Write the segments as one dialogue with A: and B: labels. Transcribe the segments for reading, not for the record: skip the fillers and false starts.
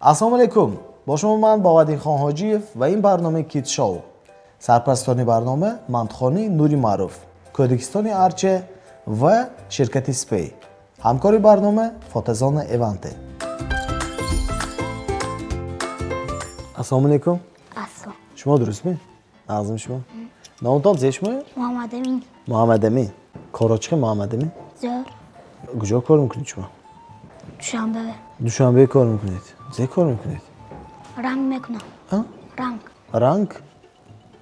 A: السلام علیکم. با شما من بابادین خان حاجیف و این برنامه کیت شو. سرپرستانی برنامه مندخانی نوری معروف، کودکستانی ارچه و شرکت سپی. همکاری برنامه فاتزان ایونته. السلام علیکم.
B: السلام.
A: شما درست می؟ نازم شما. نامتان زیش می؟
B: محمد امین.
A: محمد امین. کاراچه محمد امین؟
B: زور.
A: کجا کار میکنید شما؟
B: دوشنبه.
A: دوشنبه کار میکنید. زی کار میکنید؟
B: رنگ میکنم.
A: ها؟
B: رنگ.
A: رنگ؟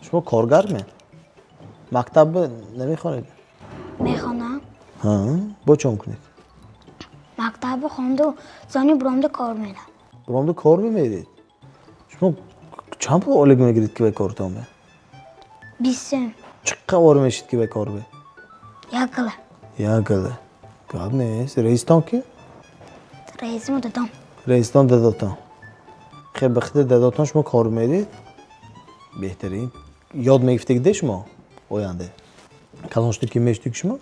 A: شما کارگر می؟ مکتب نمیخونید؟
B: میخونم.
A: ها؟ با چه میکنید؟
B: مکتب خوند و زانی برامده کار میرم.
A: برامده کار میمیرید؟ شما چند پول آلگ میگیرید که به کارتان به؟
B: 20.
A: چقدر وار میشید که به کار به؟
B: یک گله.
A: یک گله. گاب نیست. رئیستان کی؟
B: رئیسمو دادم.
A: رئیستان داداتان. خیلی بخاطر داداتان شما کار میرید؟ بهترین. یاد میگفتید ده شما؟ آینده. کلانشتی که میشتید شما؟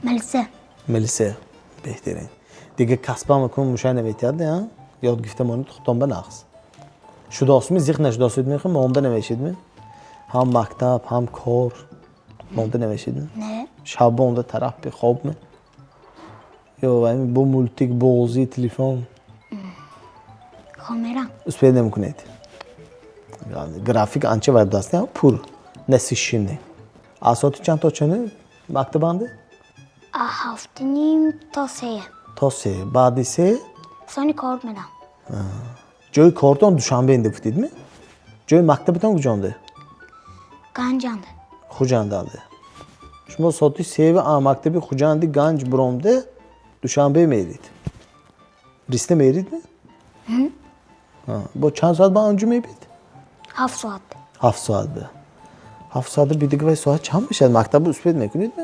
B: ملسه.
A: ملسه. بهترین. دیگه کسب هم کنم مشای نمیتیاد نه؟ یاد گفته مانید خودتان بناخت. شداست می زیخ نشداستید میخوام مانده نمیشید می؟ هم مکتب هم کار مانده نمیشید می؟
B: نه.
A: شب اونده طرف به خواب می؟ یا همین با مولتیک بازی تلفن
B: خواه میرم.
A: اسپید نمیکنید. گرافیک آنچه ورد است نه پول نسیشینه. آساتی چند تا چنه مکتب انده؟
B: 7:30 تا 3.
A: تا 3 بعدی 3
B: زانی کار میرم.
A: جای کارتان دوشنبه انده بودید می؟ جای مکتبتان کجانده؟
B: گنجنده.
A: خوجندنده. شما ساعتی 3 و مکتبی خوجندی گنج برامده دوشنبه میرید. ریسته میرید می؟ با چند ساعت با انجام میبید؟
B: 7 ساعت.
A: 7 ساعت به. 7 ساعت بیدیگه و ساعت چند میشه؟ مکتب اسپید میکنید می؟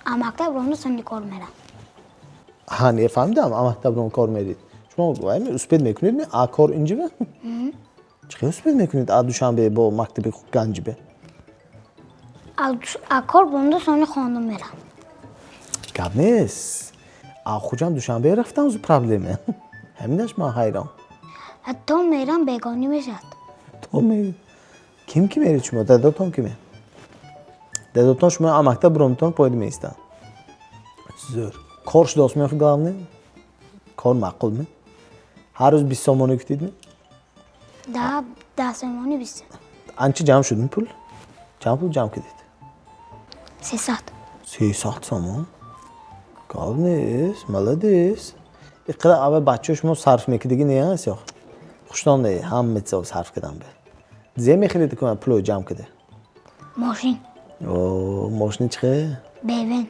B: مکتب برامده زانی کار میرم.
A: ها نه فهمیدم مکتب رو کار میرید. شما اسپید میکنید می؟ کار اینجا به؟ چه اسپید میکنید دوشنبه با مکتب گنج به؟
B: کار برامده زانی خواندم میرم.
A: گب نیست. خوجم دوشنبه رفتم از پرابلمه. همینش من حیران.
B: حتی میرم بیگانی میشد.
A: تو می kim میرید شما؟ داداتان کیه؟ داداتان شما مکتب برامتان پاید میستن. زور. کارش داست میخواد گاونه؟ کار معقول می؟ هر روز 20 سامانه کتید می؟
B: 10 سامانی 20.
A: انچه جمع شدین پول؟ چند پول جمع کردید؟
B: 300.
A: 300 سامان؟ گاو نیست، ملدیست. اینقدر اول بچه شما صرف میکردی نه هست یا؟ خوشتان نه هم میتونم صرف کردم به. زی میخرید که من پول جمع کرده.
B: ماشین.
A: اوه ماشین چه؟
B: بیوین.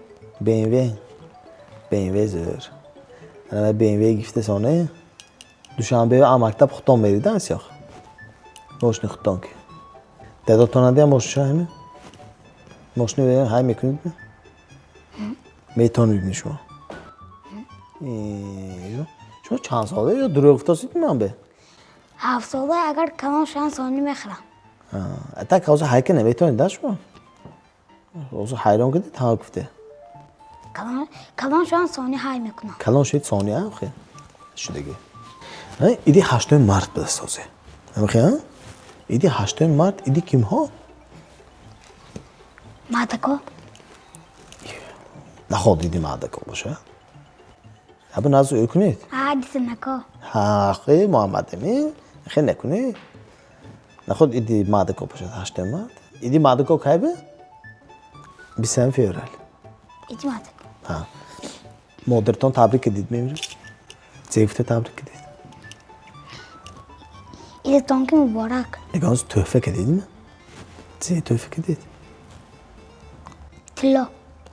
A: BMW زور. انا BMW گفته سانه. دوشنبه مکتب خودتان میریدن سیاه. ماشین خودتان که. داداتان ندیم ماشین همه. ماشین بیاین های میکنید می؟ میتونید شما. شما چند ساله یا دروغ گفتید من به؟
B: 7 ساله اگر کلان شان سانی میخرم.
A: اتا کاوز های که نمیتونید داشت شما. اوضاع حیران کردید ها گفته.
B: کلان شان سانی های میکنم.
A: کلان شید ثانیه آخه. شدگی. ایدی 8 مارت بسازه. نمیخوای؟ ایدی 8 مارت ایدی کیم ها؟
B: مادکو.
A: نخواد ایدی مادکو باشه. ابو نازو کنید.
B: دیس نکو.
A: خیلی محمد امین خیلی نکنید. نخواد ایدی مادکو باشه 8 مارت. ایدی مادکو کی به؟ 20 فوریه.
B: ایدی مادکو.
A: مادرتون تبریک کردید میمیره؟ زیفته تبریک کردید؟
B: ایدی تانکی مبارک.
A: اگانز تحفه کردید می؟ زی تحفه کردید؟
B: تلا.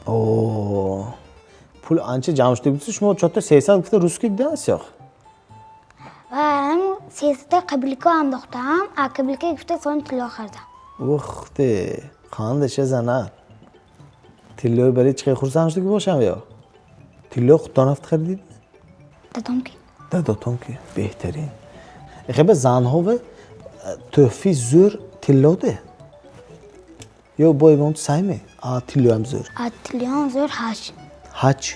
A: اوه پول آنچه جمع شده بود شما چطور 300 گفته روز که دیدن سیاه؟
B: و هم 300 قبلیکا انداختم. قبلیکا گفته سانی تلا خردم.
A: وقته خاندشه زنه تلوی برای چه خورس همشته که باشم یا؟ تلوی خودتان هفت خریدید؟
B: دادم کی؟
A: داداتان که بهترین. خیلی زنها و تحفی زور تلو ده یا بای بانت سایمه تلو هم زور
B: تلیان زور هش.
A: حج.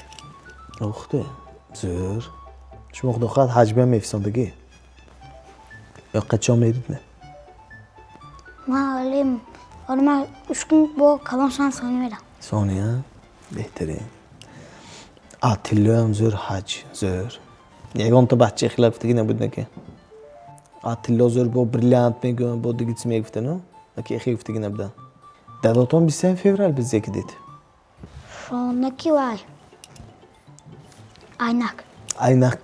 A: وقته زور شما خدا خواهد حج بهم میفسندگی Yo qachon meydidmi?
B: من 3 kun با کلانشان سانی میرم.
A: Soniya. Behtarin. Atilla ham zo'r haj, zo'r. Yagonta bachcha xilaftigina budnaki. Atilla zo'r bu brilliant megun bu digits megftano. Aki xilaftigina bidan. Dadaton 20 fevral bizdeki dedi.
B: شانکی وای. Aynak.
A: Aynak.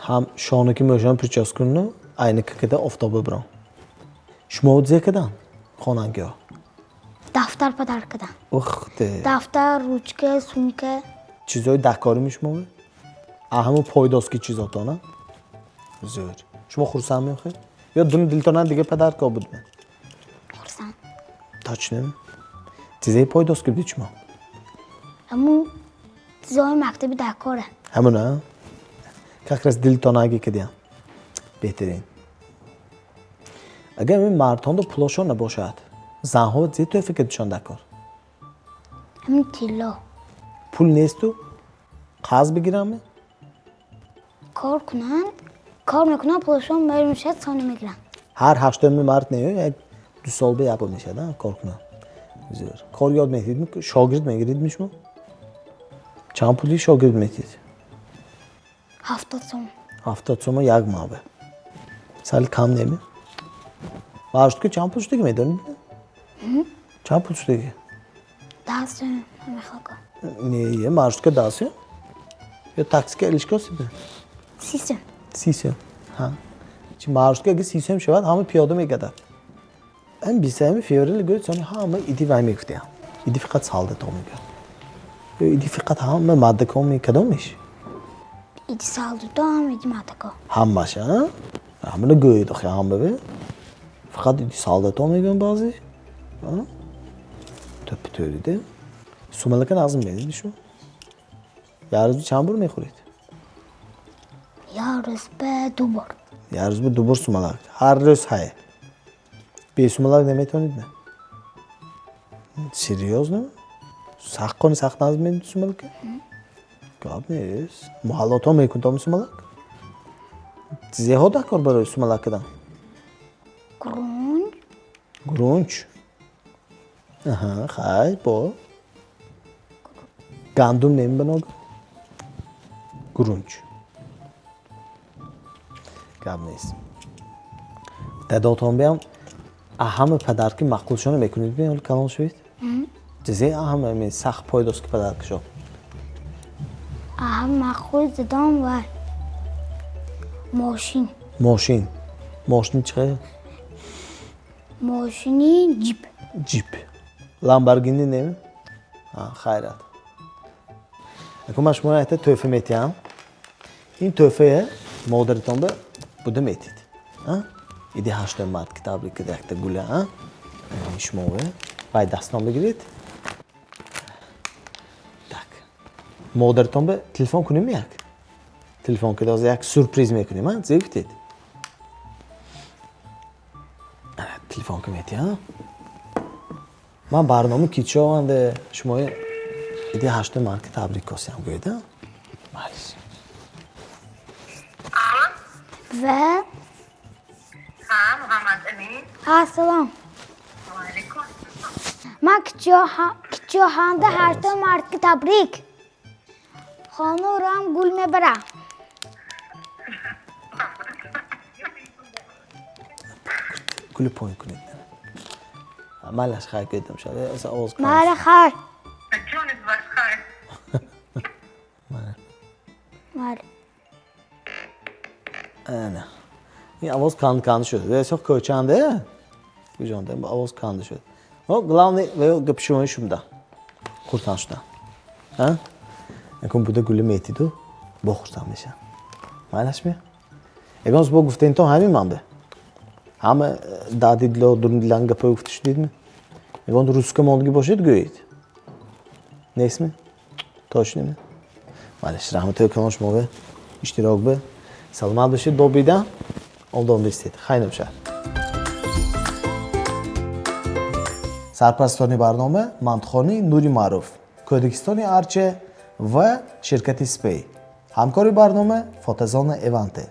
A: Ham shoniki mo'shan prichoskunni aynakida oftobi bilan. Shmovdzekidan xonango.
B: دفتر پدرکدن.
A: Uxde.
B: دفتر روچکه سونکه.
A: چیزای دکاریمیش مو؟ همون پایداسکی چیزاتا نه؟ زور. شما خورسان میخوای؟ یا دون دلتانه دیگه پدر که بود من؟
B: خورسان.
A: تاچ نمی؟ چیزای پایداسکی بدی شما؟
B: همون چیزای مکتبی دکاره.
A: همونه؟ که اخرس دلتانه اگه کدیم؟ بهترین. اگر این مردان دو پلاشان نباشد زنها و زید توی فکر دشان دکار.
B: همین تیلا.
A: پول نیست تو؟ قرض بگیرم؟
B: کار کنند. کار میکنن پولشون میشه سانی میگیرن.
A: هر 8 مرد نه 2 سال به یابو میشه نه کار کنن. زور. کار یاد میگیرید می شاگرد میگیرید میشم؟ چند پولی شاگرد میگیرید؟
B: 70 سوم.
A: 70 سوم یک ماه به. سال کم نمی؟ مارشت که چند پولش دیگه میدونید؟ چند پولش دیگه؟
B: 10 سوم میخوام.
A: نیه مارشت که 10 سوم؟ یا تاکسی که الişkosi به؟
B: 30 سوم.
A: 30 سوم. ها. چی مارشت که اگه 30 سوم شود همه پیاده میگردد. En bilsem fevrel göre sonra hamı idi vermek diye. İdi fakat saldı tomuga. İdi fakat hamı madde komi kadomiş.
B: ایدی سال دو هم ایدی ماتکا.
A: Ham başa. Hamı ne göğüydü ki hamı be. Fakat idi saldı tomuga bazı. Ha? Töpü törüydü. Sumalıkın ağzım benim şu. Yarız bir çambur mu kuruydu?
B: Yarız به دوبار.
A: Yarız bir dubur sumalak. Her roz hay. Bir sumalak demek onu ne? Серьезно? Сахкони сахназ мен сумалак? Габнес. Мухаллато мекун том сумалак? Зеҳода кор барои сумалакадан.
B: گرونج.
A: Гурунч. Аҳа, хай, бо. Гандум нембаног. Гурунч. Габнес. Дадотон биам аҳам падарки мақулшона мекунид биам калон шуид? چیزی اهم سخت پایداست که پدر کشم.
B: اهم مخوی زدم و ماشین.
A: ماشین. ماشین چیه؟
B: ماشینی جیپ.
A: جیپ. لامبورگینی نه؟ خیرات. اگه من شما ایت توفه میتیم. این توفه مادرتون به بوده میتید. ایدی 8 مارت کتابی که دکتر گله. شما باید دستان بگیرید. مادرتون به تلفن کنیم یک. تلفن که دازه یک سورپریز میکنیم ها زیفتید. تلفن که میتی ها. من برنامه کیچه آنده شما ایدی 8 مارت تبریک کسی هم گویده. مالیس.
B: و
C: محمد امین.
B: سلام.
C: علیکم.
B: من کیچه هانده 8 مارت تبریک. خانورم گل میبرم.
A: گل پوین کنید. مالش خیلی کردم شده. از آواز کنید.
B: مال خیر.
C: جونت باش خیر.
B: مال.
A: نه. این آواز کند شده. واسه کوچنده. گوشانده آواز کند شد. o главный ve gapşumayı şumda. Kurtan şuna. Ha? Якщо буде големети до бохурсам меша. Мајнаш ме? Егон због гуфтен то хами мамбе. Ама дади дло дурнланга по гуфтишдидми? Егон руска молги бошед гӯед. Несми? Точно ми? Мајнаш рахматои канош мове. Иштирок бе. Саломат бошед добида. Олдон бистед. Хайнам шар. سرپرستانی برنامه مندخانی نوری معروف کودکستانی ارچه و شرکت سپی همکاری برنامه فاتزان ایونته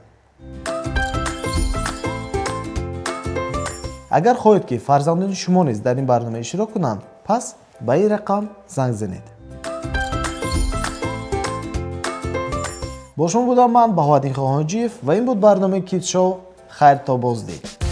A: اگر خواهید که فرزندان شما نیز در این برنامه اشتراک کنند پس به این رقم زنگ زنید. با شما بودم من بهادین خواهاجیف و این بود برنامه کیت شو. خیر تا بازدید.